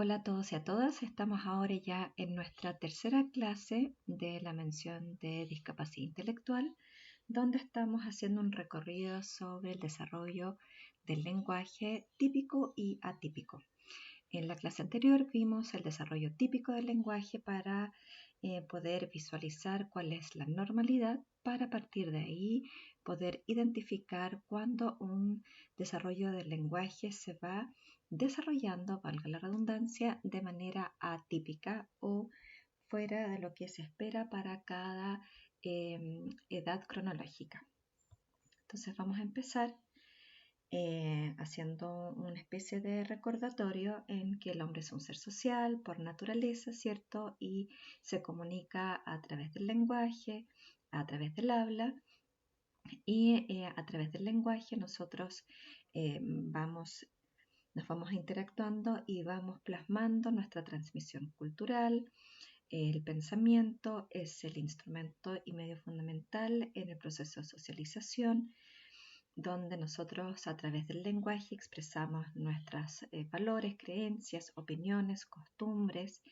Hola a todos y a todas, estamos ahora ya en nuestra tercera clase de la mención de discapacidad intelectual, donde estamos haciendo un recorrido sobre el desarrollo del lenguaje típico y atípico. En la clase anterior vimos el desarrollo típico del lenguaje para poder visualizar cuál es la normalidad, para a partir de ahí poder identificar cuándo un desarrollo del lenguaje se va desarrollando, valga la redundancia, de manera atípica o fuera de lo que se espera para cada edad cronológica. Entonces vamos a empezar haciendo una especie de recordatorio en que el hombre es un ser social por naturaleza, ¿cierto? Y se comunica a través del lenguaje, a través del habla, y a través del lenguaje nosotros nos vamos interactuando y vamos plasmando nuestra transmisión cultural. El pensamiento es el instrumento y medio fundamental en el proceso de socialización, donde nosotros a través del lenguaje expresamos nuestros valores, creencias, opiniones, costumbres,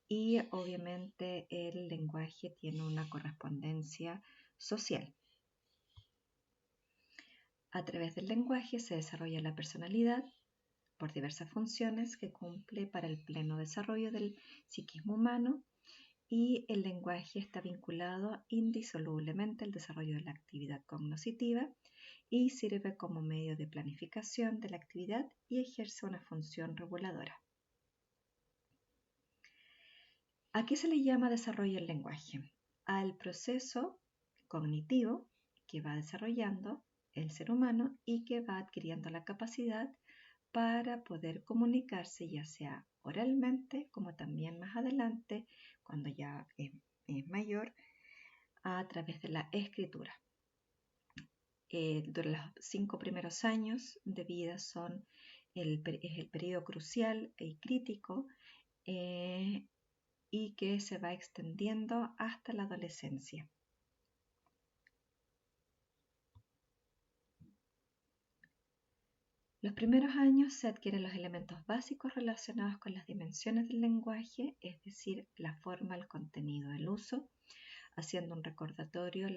y obviamente el lenguaje tiene una correspondencia social. A través del lenguaje se desarrolla la personalidad por diversas funciones que cumple para el pleno desarrollo del psiquismo humano, y el lenguaje está vinculado indisolublemente al desarrollo de la actividad cognitiva y sirve como medio de planificación de la actividad y ejerce una función reguladora. ¿A qué se le llama desarrollo del lenguaje? Al proceso cognitivo que va desarrollando el ser humano y que va adquiriendo la capacidad para poder comunicarse, ya sea oralmente como también más adelante, cuando ya es mayor, a través de la escritura. Durante los 5 primeros años de vida es el periodo crucial y crítico, y que se va extendiendo hasta la adolescencia. Los primeros años se adquieren los elementos básicos relacionados con las dimensiones del lenguaje, es decir, la forma, el contenido, el uso. Haciendo un recordatorio,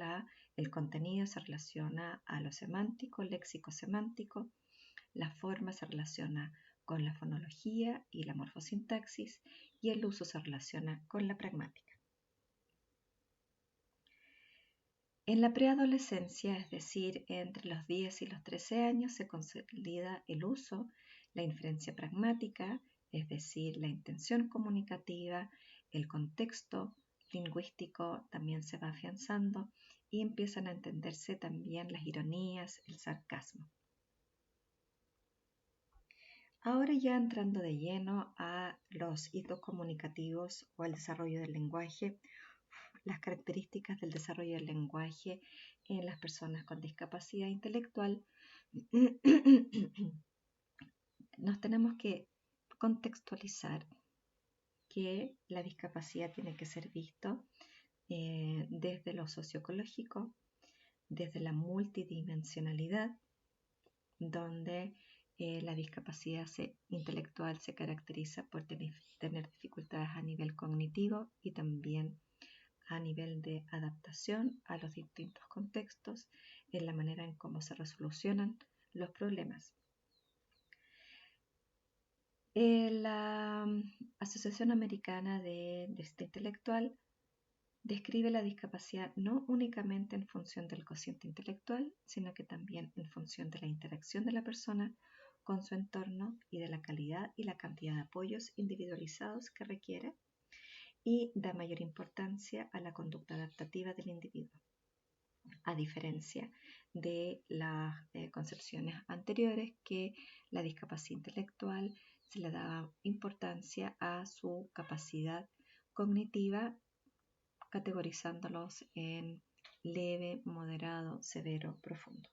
el contenido se relaciona a lo semántico, léxico-semántico, la forma se relaciona con la fonología y la morfosintaxis, y el uso se relaciona con la pragmática. En la preadolescencia, es decir, entre los 10 y los 13 años, se consolida el uso, la inferencia pragmática, es decir, la intención comunicativa, el contexto lingüístico también se va afianzando y empiezan a entenderse también las ironías, el sarcasmo. Ahora ya entrando de lleno a los hitos comunicativos o al desarrollo del lenguaje, las características del desarrollo del lenguaje en las personas con discapacidad intelectual, nos tenemos que contextualizar que la discapacidad tiene que ser visto desde lo socioecológico, desde la multidimensionalidad, donde la discapacidad intelectual se caracteriza por tener dificultades a nivel cognitivo y también a nivel de adaptación a los distintos contextos, en la manera en cómo se resolucionan los problemas. La Asociación Americana de Intelectual describe la discapacidad no únicamente en función del cociente intelectual, sino que también en función de la interacción de la persona con su entorno y de la calidad y la cantidad de apoyos individualizados que requiere, y da mayor importancia a la conducta adaptativa del individuo, a diferencia de las concepciones anteriores, que la discapacidad intelectual se le da importancia a su capacidad cognitiva, categorizándolos en leve, moderado, severo, profundo.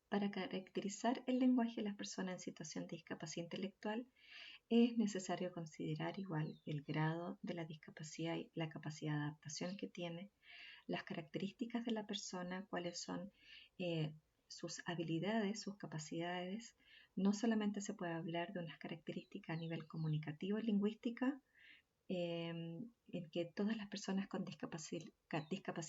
Para caracterizar el lenguaje de las personas en situación de discapacidad intelectual, es necesario considerar igual el grado de la discapacidad y la capacidad de adaptación que tiene, las características de la persona, cuáles son sus habilidades, sus capacidades, no solamente se puede hablar de unas características a nivel comunicativo y lingüística, en que todas las personas con discapacidad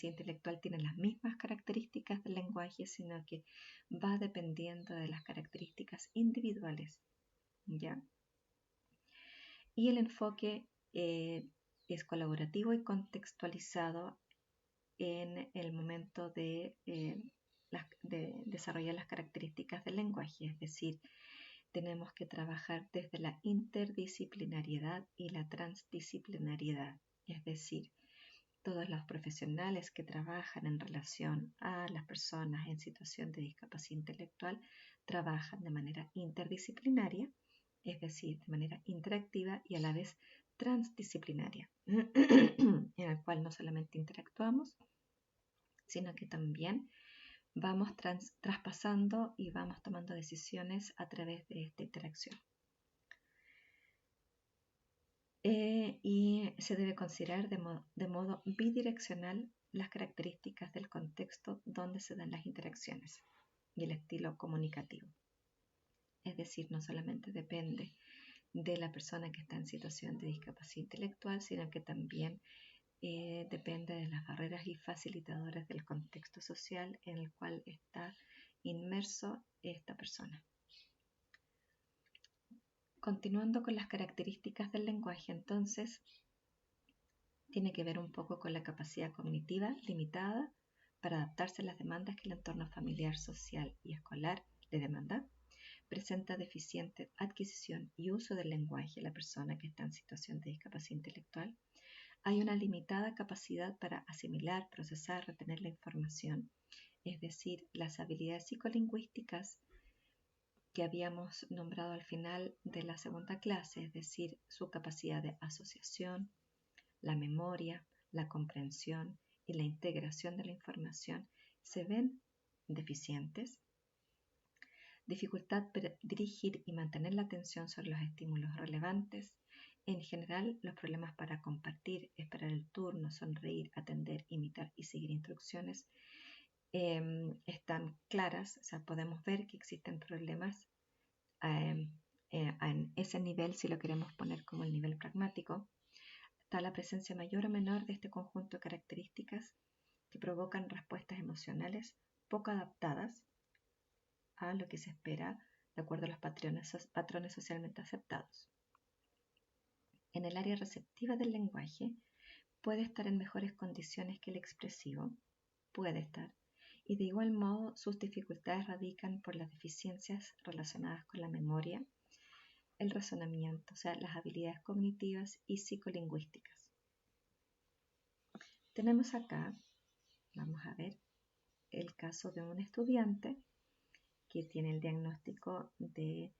intelectual tienen las mismas características del lenguaje, sino que va dependiendo de las características individuales, ¿ya? Y el enfoque es colaborativo y contextualizado en el momento de desarrollar las características del lenguaje, es decir, tenemos que trabajar desde la interdisciplinariedad y la transdisciplinariedad, es decir, todos los profesionales que trabajan en relación a las personas en situación de discapacidad intelectual trabajan de manera interdisciplinaria, es decir, de manera interactiva y a la vez transdisciplinaria, en el cual no solamente interactuamos, sino que también vamos traspasando y vamos tomando decisiones a través de esta interacción. Y se debe considerar de modo bidireccional las características del contexto donde se dan las interacciones y el estilo comunicativo. Es decir, no solamente depende de la persona que está en situación de discapacidad intelectual, sino que también depende de las barreras y facilitadores del contexto social en el cual está inmerso esta persona. Continuando con las características del lenguaje, entonces, tiene que ver un poco con la capacidad cognitiva limitada para adaptarse a las demandas que el entorno familiar, social y escolar le demanda. Presenta deficiente adquisición y uso del lenguaje la persona que está en situación de discapacidad intelectual. Hay una limitada capacidad para asimilar, procesar, retener la información, es decir, las habilidades psicolingüísticas que habíamos nombrado al final de la segunda clase, es decir, su capacidad de asociación, la memoria, la comprensión y la integración de la información se ven deficientes. Dificultad para dirigir y mantener la atención sobre los estímulos relevantes. En general, los problemas para compartir, esperar el turno, sonreír, atender, imitar y seguir instrucciones están claras. O sea, podemos ver que existen problemas en ese nivel, si lo queremos poner como el nivel pragmático. Está la presencia mayor o menor de este conjunto de características que provocan respuestas emocionales poco adaptadas a lo que se espera de acuerdo a los patrones socialmente aceptados. En el área receptiva del lenguaje puede estar en mejores condiciones que el expresivo, puede estar, y de igual modo sus dificultades radican por las deficiencias relacionadas con la memoria, el razonamiento, o sea, las habilidades cognitivas y psicolingüísticas. Tenemos acá, vamos a ver, el caso de un estudiante que tiene el diagnóstico de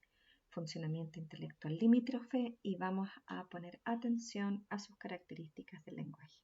funcionamiento intelectual limítrofe y vamos a poner atención a sus características del lenguaje.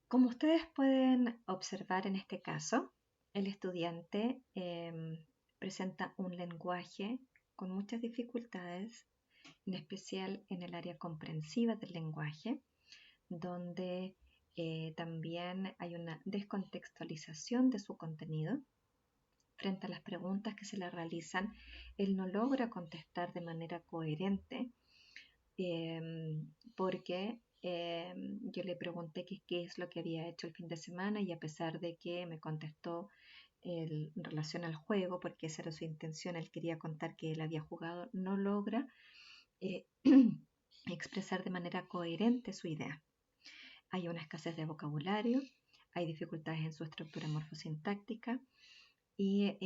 Como ustedes pueden observar en este caso, el estudiante presenta un lenguaje con muchas dificultades, en especial en el área comprensiva del lenguaje, donde también hay una descontextualización de su contenido. Frente a las preguntas que se le realizan, él no logra contestar de manera coherente porque yo le pregunté qué es lo que había hecho el fin de semana y a pesar de que me contestó en relación al juego, porque esa era su intención, él quería contar que él había jugado, no logra eh, expresar de manera coherente su idea. Hay una escasez de vocabulario, hay dificultades en su estructura morfosintáctica y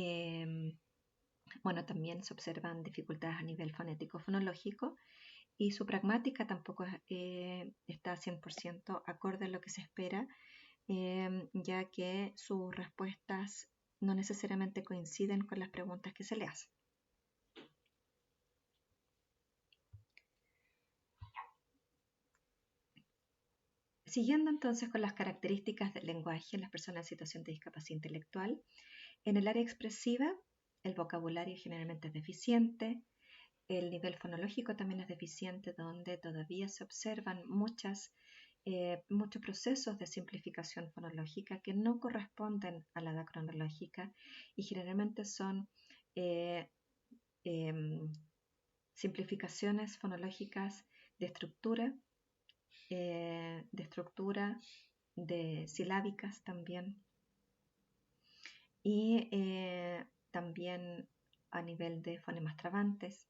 bueno, también se observan dificultades a nivel fonético-fonológico y su pragmática tampoco está 100% acorde a lo que se espera, ya que sus respuestas no necesariamente coinciden con las preguntas que se le hacen. Siguiendo entonces con las características del lenguaje en las personas en situación de discapacidad intelectual, en el área expresiva, el vocabulario generalmente es deficiente, el nivel fonológico también es deficiente, donde todavía se observan muchos procesos de simplificación fonológica que no corresponden a la edad cronológica y generalmente son eh, em, simplificaciones fonológicas de de silábicas también y también a nivel de fonemas trabantes.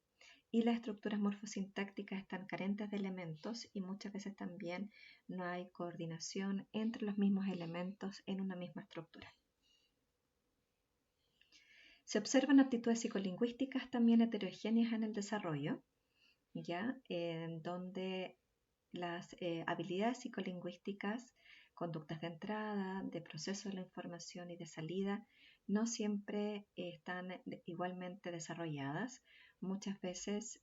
Y las estructuras morfosintácticas están carentes de elementos y muchas veces también no hay coordinación entre los mismos elementos en una misma estructura. Se observan aptitudes psicolingüísticas también heterogéneas en el desarrollo, ¿ya? En donde las habilidades psicolingüísticas, conductas de entrada, de proceso de la información y de salida, no siempre están igualmente desarrolladas. Muchas veces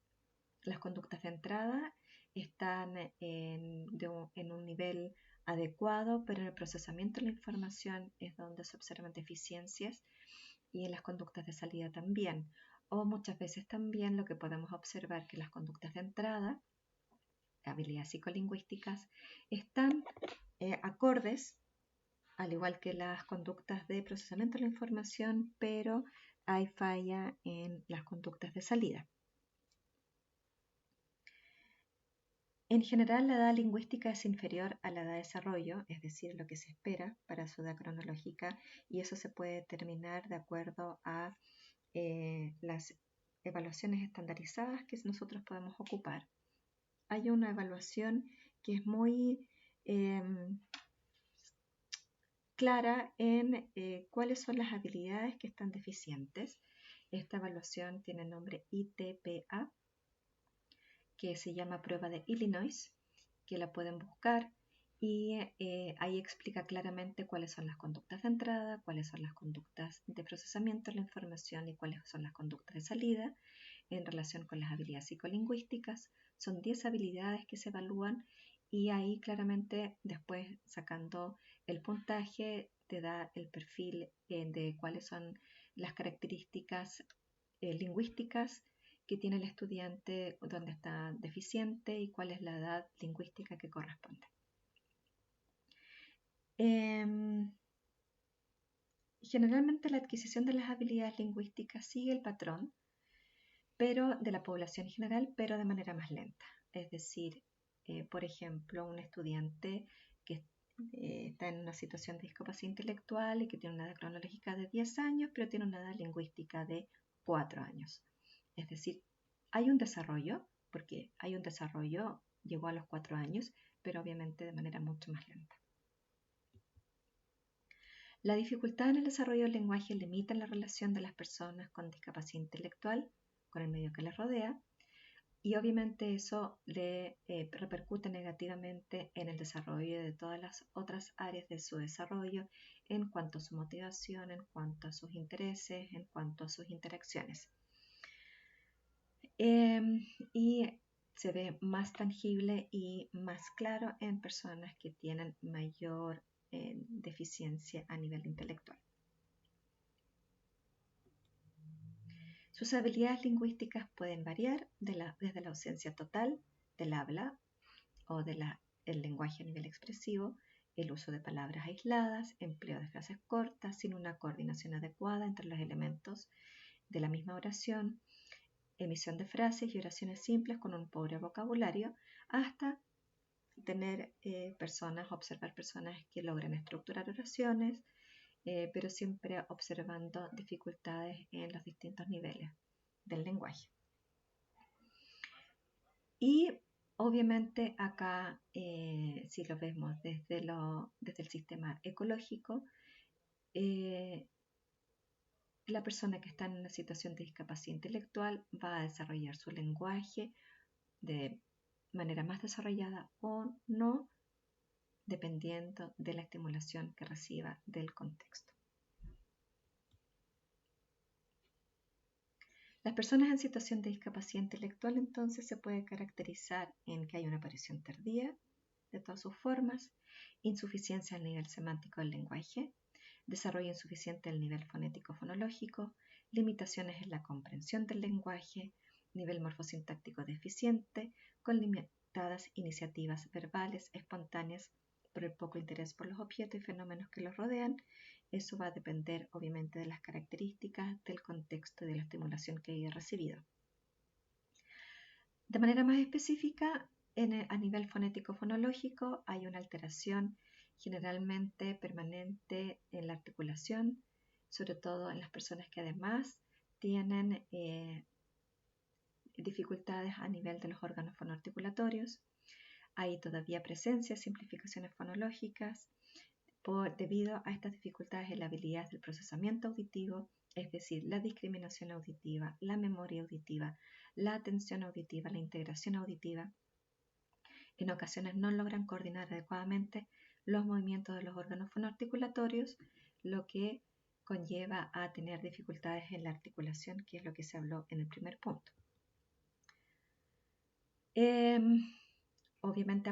las conductas de entrada están en un nivel adecuado, pero en el procesamiento de la información es donde se observan deficiencias y en las conductas de salida también. O muchas veces también lo que podemos observar que las conductas de entrada, habilidades psicolingüísticas, están acordes, al igual que las conductas de procesamiento de la información, pero hay falla en las conductas de salida. En general, la edad lingüística es inferior a la edad de desarrollo, es decir, lo que se espera para su edad cronológica, y eso se puede determinar de acuerdo a las evaluaciones estandarizadas que nosotros podemos ocupar. Hay una evaluación que es muy clara en cuáles son las habilidades que están deficientes. Esta evaluación tiene el nombre ITPA, que se llama prueba de Illinois, que la pueden buscar y ahí explica claramente cuáles son las conductas de entrada, cuáles son las conductas de procesamiento de la información y cuáles son las conductas de salida en relación con las habilidades psicolingüísticas. Son 10 habilidades que se evalúan y ahí claramente después sacando el puntaje te da el perfil de cuáles son las características lingüísticas que tiene el estudiante, dónde está deficiente y cuál es la edad lingüística que corresponde. Generalmente la adquisición de las habilidades lingüísticas sigue el patrón pero de la población en general, pero de manera más lenta. Es decir, por ejemplo, un estudiante que está en una situación de discapacidad intelectual y que tiene una edad cronológica de 10 años, pero tiene una edad lingüística de 4 años. Es decir, hay un desarrollo, porque hay un desarrollo, llegó a los 4 años, pero obviamente de manera mucho más lenta. La dificultad en el desarrollo del lenguaje limita la relación de las personas con discapacidad intelectual con el medio que les rodea y obviamente eso le repercute negativamente en el desarrollo de todas las otras áreas de su desarrollo en cuanto a su motivación, en cuanto a sus intereses, en cuanto a sus interacciones. Y se ve más tangible y más claro en personas que tienen mayor deficiencia a nivel intelectual. Sus habilidades lingüísticas pueden variar desde la ausencia total del habla o del lenguaje a nivel expresivo, el uso de palabras aisladas, empleo de frases cortas sin una coordinación adecuada entre los elementos de la misma oración, emisión de frases y oraciones simples con un pobre vocabulario, hasta tener observar personas que logran estructurar oraciones, pero siempre observando dificultades en los distintos niveles del lenguaje. Y obviamente acá, si lo vemos desde el sistema ecológico, la persona que está en una situación de discapacidad intelectual va a desarrollar su lenguaje de manera más desarrollada o no, dependiendo de la estimulación que reciba del contexto. Las personas en situación de discapacidad intelectual entonces se puede caracterizar en que hay una aparición tardía de todas sus formas, insuficiencia al nivel semántico del lenguaje, desarrollo insuficiente al nivel fonético-fonológico, limitaciones en la comprensión del lenguaje, nivel morfosintáctico deficiente, con limitadas iniciativas verbales espontáneas por el poco interés por los objetos y fenómenos que los rodean. Eso va a depender obviamente de las características, del contexto y de la estimulación que haya recibido. De manera más específica, a nivel fonético-fonológico hay una alteración generalmente permanente en la articulación, sobre todo en las personas que además tienen dificultades a nivel de los órganos fonoarticulatorios. Hay todavía presencia de simplificaciones fonológicas debido a estas dificultades en la habilidad del procesamiento auditivo, es decir, la discriminación auditiva, la memoria auditiva, la atención auditiva, la integración auditiva. En ocasiones no logran coordinar adecuadamente los movimientos de los órganos fonoarticulatorios, lo que conlleva a tener dificultades en la articulación, que es lo que se habló en el primer punto. Obviamente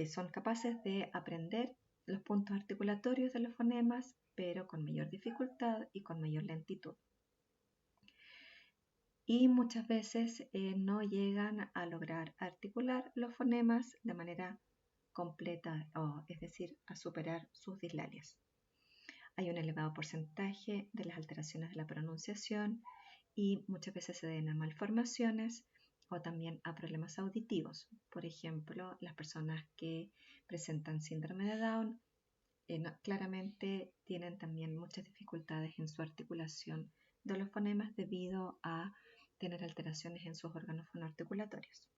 son capaces de aprender los puntos articulatorios de los fonemas, pero con mayor dificultad y con mayor lentitud. Y muchas veces no llegan a lograr articular los fonemas de manera completa, es decir, a superar sus dislalias. Hay un elevado porcentaje de las alteraciones de la pronunciación y muchas veces se deben a malformaciones o también a problemas auditivos. Por ejemplo, las personas que presentan síndrome de Down claramente tienen también muchas dificultades en su articulación de los fonemas debido a tener alteraciones en sus órganos fonoarticulatorios.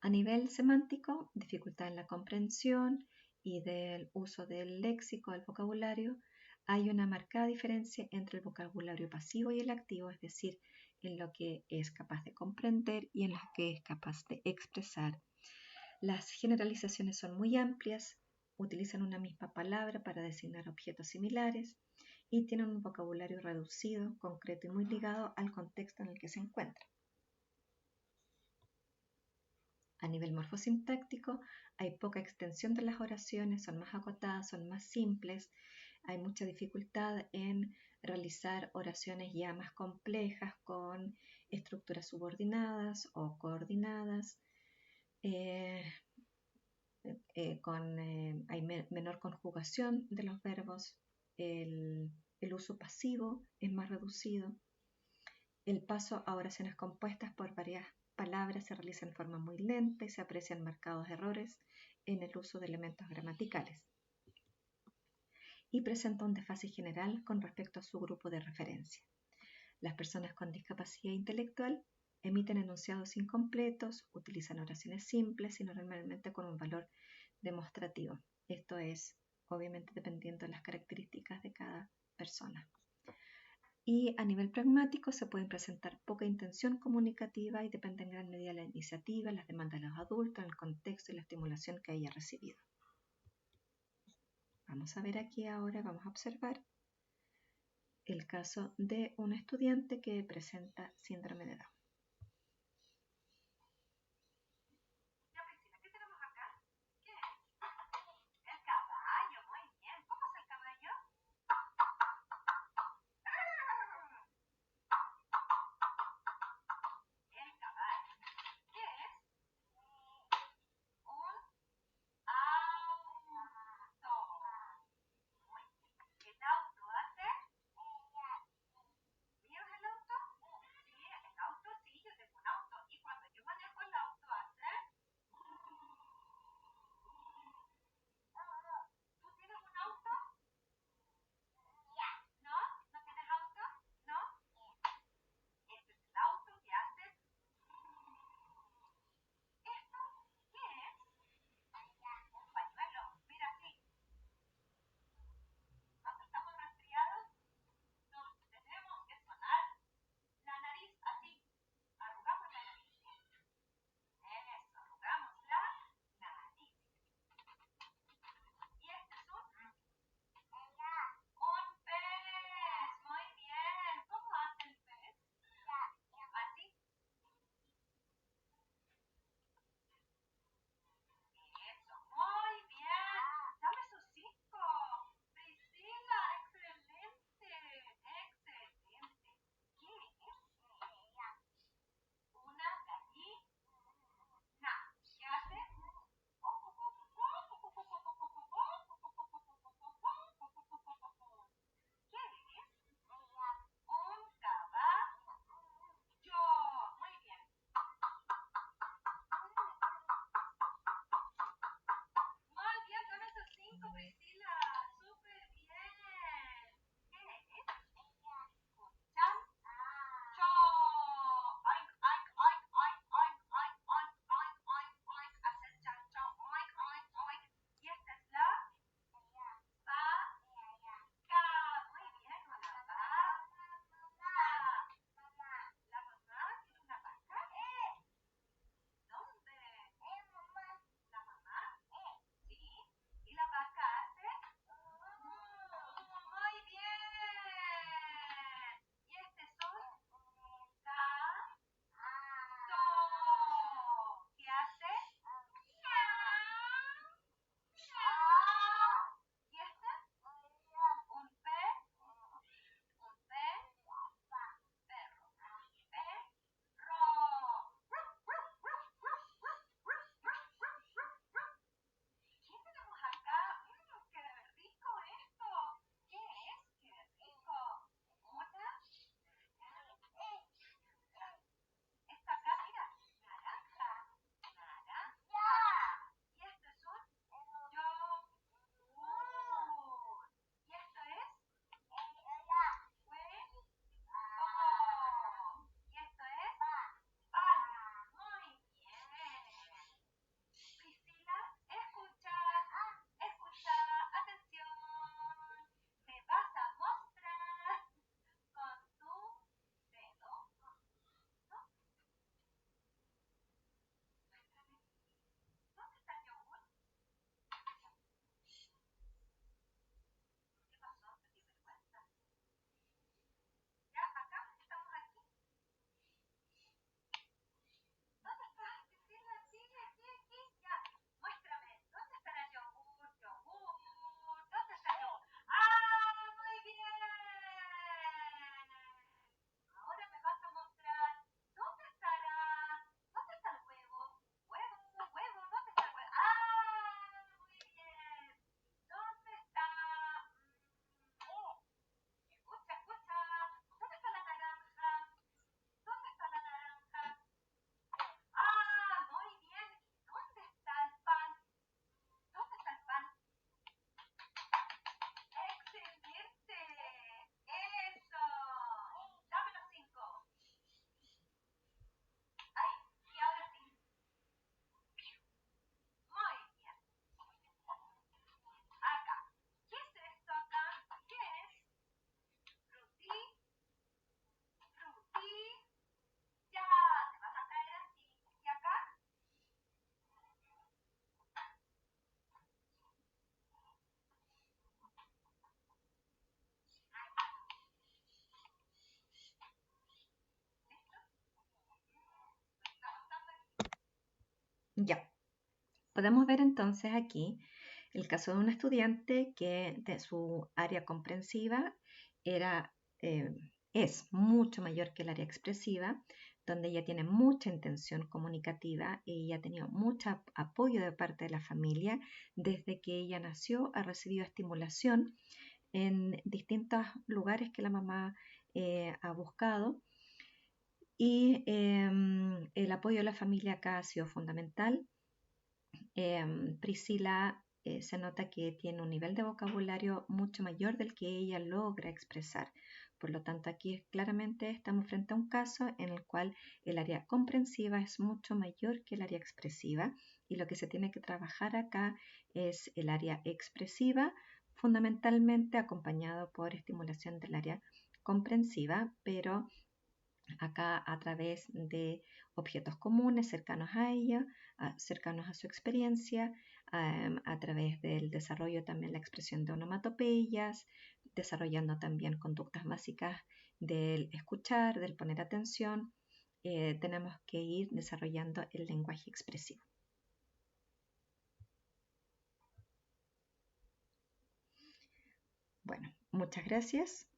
A nivel semántico, dificultad en la comprensión y del uso del léxico, del vocabulario, hay una marcada diferencia entre el vocabulario pasivo y el activo, es decir, en lo que es capaz de comprender y en lo que es capaz de expresar. Las generalizaciones son muy amplias, utilizan una misma palabra para designar objetos similares y tienen un vocabulario reducido, concreto y muy ligado al contexto en el que se encuentra. A nivel morfosintáctico, hay poca extensión de las oraciones, son más acotadas, son más simples, hay mucha dificultad en realizar oraciones ya más complejas con estructuras subordinadas o coordinadas, hay menor conjugación de los verbos, el uso pasivo es más reducido, el paso a oraciones compuestas por varias palabras se realiza en forma muy lenta y se aprecian marcados errores en el uso de elementos gramaticales. Y presenta un desfase general con respecto a su grupo de referencia. Las personas con discapacidad intelectual emiten enunciados incompletos, utilizan oraciones simples y normalmente con un valor demostrativo. Esto es obviamente dependiendo de las características de cada persona. Y a nivel pragmático se pueden presentar poca intención comunicativa y depende en gran medida de la iniciativa, las demandas de los adultos, el contexto y la estimulación que haya recibido. Vamos a ver aquí ahora, vamos a observar el caso de un estudiante que presenta síndrome de Down. Ya, podemos ver entonces aquí el caso de un estudiante que de su área comprensiva era, es mucho mayor que el área expresiva, donde ella tiene mucha intención comunicativa y ella ha tenido mucho apoyo de parte de la familia. Desde que ella nació ha recibido estimulación en distintos lugares que la mamá ha buscado, y el apoyo de la familia acá ha sido fundamental. Priscila se nota que tiene un nivel de vocabulario mucho mayor del que ella logra expresar. Por lo tanto, aquí claramente estamos frente a un caso en el cual el área comprensiva es mucho mayor que el área expresiva, y lo que se tiene que trabajar acá es el área expresiva, fundamentalmente acompañado por estimulación del área comprensiva, pero acá a través de objetos comunes cercanos a ella, cercanos a su experiencia, a través del desarrollo también la expresión de onomatopeyas, desarrollando también conductas básicas del escuchar, del poner atención. Tenemos que ir desarrollando el lenguaje expresivo. Bueno, muchas gracias.